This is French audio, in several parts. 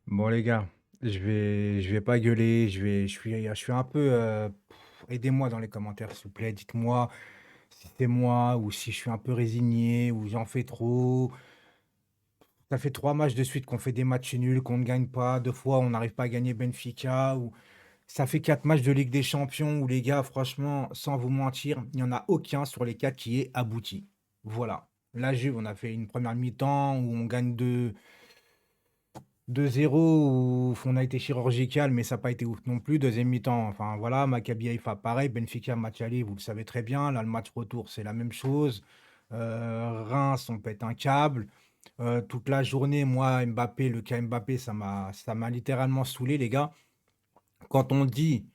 Bon les gars, je vais pas gueuler, je suis un peu, aidez-moi dans les commentaires s'il vous plaît. Dites-moi si c'est moi ou si je suis un peu résigné ou j'en fais trop. Ça fait 3 matchs de suite qu'on fait des matchs nuls, qu'on ne gagne pas. 2 fois, on n'arrive pas à gagner Benfica ou ça fait 4 matchs de Ligue des Champions où les gars, franchement, sans vous mentir, il y en a aucun sur les 4 qui est abouti. Voilà. La Juve, on a fait une première mi-temps où on gagne 2-0 où on a été chirurgical, mais ça n'a pas été ouf non plus. Deuxième mi-temps, enfin voilà, Maccabi Haïfa pareil, Benfica match aller, vous le savez très bien. Là, le match retour, c'est la même chose. Reims, on pète un câble. Toute la journée, moi, Mbappé, le cas Mbappé, ça m'a littéralement saoulé, les gars. Quand on dit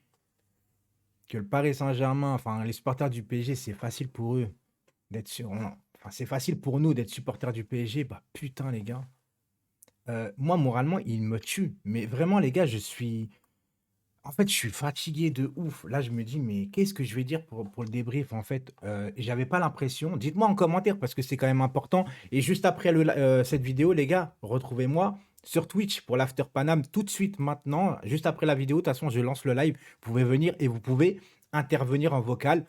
que le Paris Saint-Germain, enfin les supporters du PSG, c'est facile pour eux d'être sur, non, enfin c'est facile pour nous d'être supporters du PSG, bah putain les gars. Moi, moralement, il me tue. Mais vraiment, les gars, en fait, je suis fatigué de ouf. Là, je me dis, mais qu'est-ce que je vais dire pour le débrief, en fait? J'avais pas l'impression. Dites-moi en commentaire parce que c'est quand même important. Et juste après cette vidéo, les gars, retrouvez-moi sur Twitch pour l'After Panam tout de suite maintenant. Juste après la vidéo, de toute façon, je lance le live. Vous pouvez venir et vous pouvez intervenir en vocal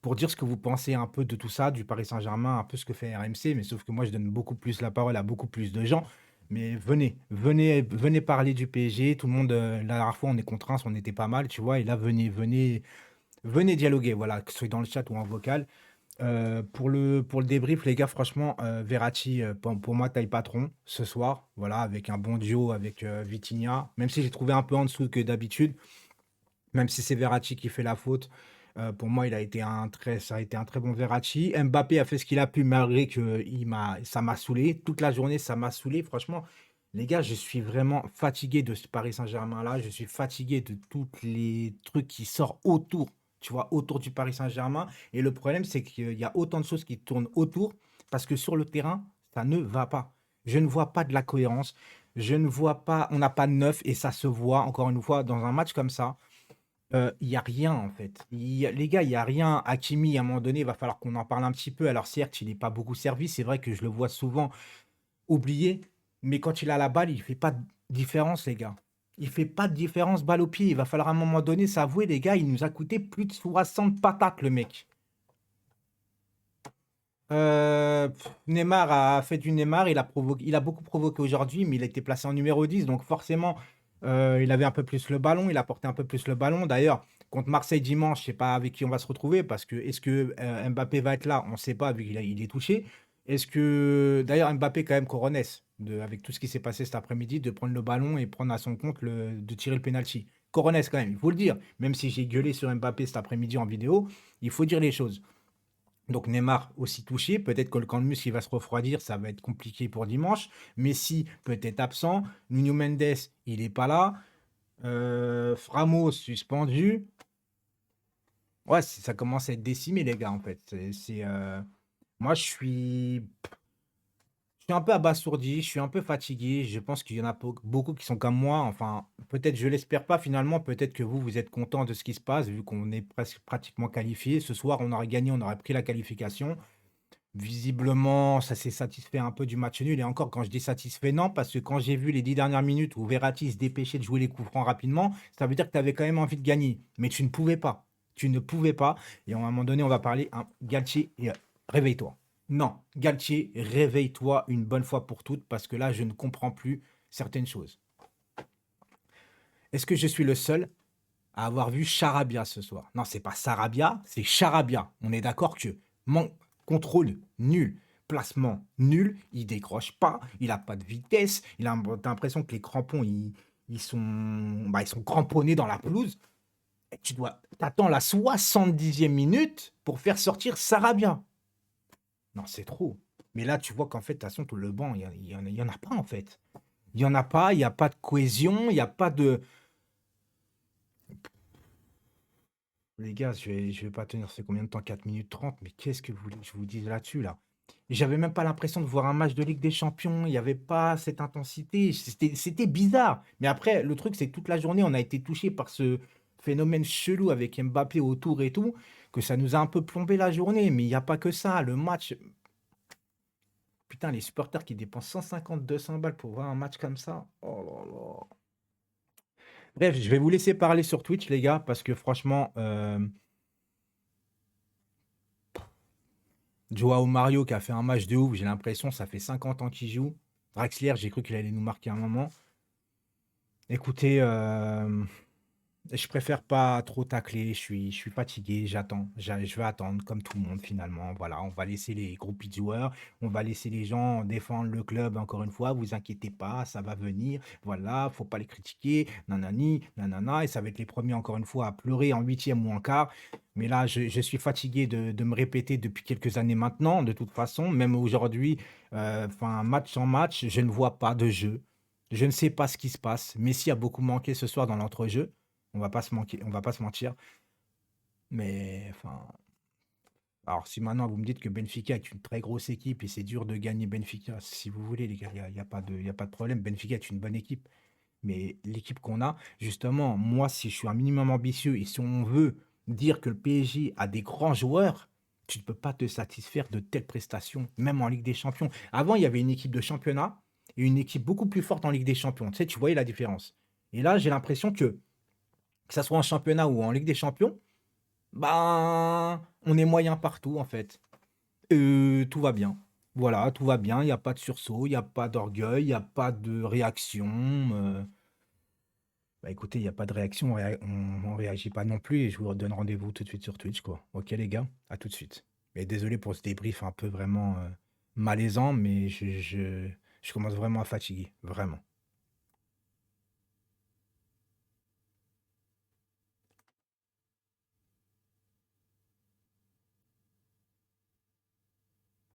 pour dire ce que vous pensez un peu de tout ça, du Paris Saint-Germain, un peu ce que fait RMC, mais sauf que moi, je donne beaucoup plus la parole à beaucoup plus de gens. Mais venez, venez, venez parler du PSG. Tout le monde, la dernière fois, on est contre Reims, on était pas mal, tu vois. Et là, venez, venez, venez dialoguer, voilà, que ce soit dans le chat ou en vocal. Pour le débrief, les gars, franchement, Verratti, pour moi, taille patron ce soir, voilà, avec un bon duo avec Vitinha, même si j'ai trouvé un peu en dessous que d'habitude. Même si c'est Verratti qui fait la faute, pour moi, ça a été un très bon Verratti. Mbappé a fait ce qu'il a pu malgré que ça m'a saoulé. Toute la journée, ça m'a saoulé. Franchement, les gars, je suis vraiment fatigué de ce Paris Saint-Germain-là. Je suis fatigué de tous les trucs qui sortent autour, tu vois, autour du Paris Saint-Germain. Et le problème, c'est qu'il y a autant de choses qui tournent autour parce que sur le terrain, ça ne va pas. Je ne vois pas de la cohérence. Je ne vois pas, on n'a pas de neuf et ça se voit encore une fois dans un match comme ça. Il y a rien en fait. Les gars, il y a rien. Hakimi, à un moment donné, il va falloir qu'on en parle un petit peu. Alors certes, il n'est pas beaucoup servi. C'est vrai que je le vois souvent oublié. Mais quand il a la balle, il fait pas de différence, les gars. Il fait pas de différence balle au pied. Il va falloir à un moment donné s'avouer, les gars, il nous a coûté plus de 60 patates, le mec. Neymar a fait du Neymar, il a beaucoup provoqué aujourd'hui, mais il a été placé en numéro 10, donc forcément, il avait un peu plus le ballon, il a porté un peu plus le ballon. D'ailleurs, contre Marseille dimanche, je sais pas avec qui on va se retrouver, parce que est-ce que Mbappé va être là? On ne sait pas, vu il est touché. Est-ce que, d'ailleurs, Mbappé, quand même, Coronesse, avec tout ce qui s'est passé cet après-midi, de prendre le ballon et prendre à son compte de tirer le penalty. Coronesse, quand même, il faut le dire. Même si j'ai gueulé sur Mbappé cet après-midi en vidéo, il faut dire les choses. Donc Neymar aussi touché, peut-être que quand le muscle il va se refroidir, ça va être compliqué pour dimanche. Messi peut-être absent, Nuno Mendes il est pas là, Ramos suspendu. Ouais, ça commence à être décimé les gars en fait. Moi je suis un peu abasourdi, je suis un peu fatigué. Je pense qu'il y en a beaucoup qui sont comme moi. Enfin, peut-être, je l'espère pas finalement. Peut-être que vous êtes content de ce qui se passe vu qu'on est presque pratiquement qualifié. Ce soir, on aurait gagné, on aurait pris la qualification. Visiblement, ça s'est satisfait un peu du match nul. Et encore, quand je dis satisfait, non, parce que quand j'ai vu les 10 dernières minutes où Verratti se dépêchait de jouer les coups francs rapidement, ça veut dire que tu avais quand même envie de gagner. Mais tu ne pouvais pas. Tu ne pouvais pas. Et à un moment donné, on va parler, hein, Galtier, réveille-toi. Non, Galtier, réveille-toi une bonne fois pour toutes, parce que là, je ne comprends plus certaines choses. Est-ce que je suis le seul à avoir vu Charabia ce soir? Non, c'est pas Sarabia, c'est Charabia. On est d'accord que contrôle nul, placement nul, il décroche pas, il a pas de vitesse, t'as l'impression que les crampons ils sont cramponnés dans la pelouse. Et t'attends la 70e minute pour faire sortir Sarabia. Non, c'est trop. Mais là, tu vois qu'en fait, de toute façon, tout le banc, il y en a pas en fait. Il y en a pas, il n'y a pas de cohésion, il n'y a pas de. Les gars, je vais pas tenir, c'est combien de temps? 4 minutes 30. Mais qu'est-ce que vous voulez que je vous dise là-dessus, là? J'avais même pas l'impression de voir un match de Ligue des Champions. Il n'y avait pas cette intensité. C'était bizarre. Mais après, le truc, c'est que toute la journée, on a été touché par ce phénomène chelou avec Mbappé autour et tout, que ça nous a un peu plombé la journée. Mais il n'y a pas que ça. Le match, Putain, les supporters qui dépensent 150, 200 balles pour voir un match comme ça. Oh là là. Bref, je vais vous laisser parler sur Twitch, les gars, parce que franchement, Joao Mario qui a fait un match de ouf, j'ai l'impression, ça fait 50 ans qu'il joue. Draxler, j'ai cru qu'il allait nous marquer un moment. Écoutez, je préfère pas trop tacler, je suis fatigué, j'attends. Je vais attendre comme tout le monde finalement. Voilà, on va laisser les groupies de joueurs, on va laisser les gens défendre le club encore une fois. Vous inquiétez pas, ça va venir. Voilà, faut pas les critiquer, nanani, nanana. Et ça va être les premiers encore une fois à pleurer en huitième ou en quart. Mais là, je suis fatigué de me répéter depuis quelques années maintenant. De toute façon, même aujourd'hui, enfin match en match, je ne vois pas de jeu. Je ne sais pas ce qui se passe. Messi a beaucoup manqué ce soir dans l'entrejeu. On va pas se mentir. Mais enfin, alors si maintenant vous me dites que Benfica est une très grosse équipe et c'est dur de gagner Benfica, si vous voulez, les gars, y a pas de problème. Benfica est une bonne équipe. Mais l'équipe qu'on a, justement, moi, si je suis un minimum ambitieux et si on veut dire que le PSG a des grands joueurs, tu ne peux pas te satisfaire de telles prestations, même en Ligue des Champions. Avant, il y avait une équipe de championnat et une équipe beaucoup plus forte en Ligue des Champions. Tu sais, tu voyais la différence. Et là, j'ai l'impression que ça soit en championnat ou en Ligue des Champions, ben, on est moyen partout en fait. Tout va bien. Voilà, tout va bien. Il n'y a pas de sursaut, il n'y a pas d'orgueil, il n'y a pas de réaction. Bah écoutez, il n'y a pas de réaction, on réagit pas non plus et je vous donne rendez-vous tout de suite sur Twitch, quoi. Ok les gars, à tout de suite. Et désolé pour ce débrief un peu vraiment malaisant, mais je commence vraiment à fatiguer, vraiment.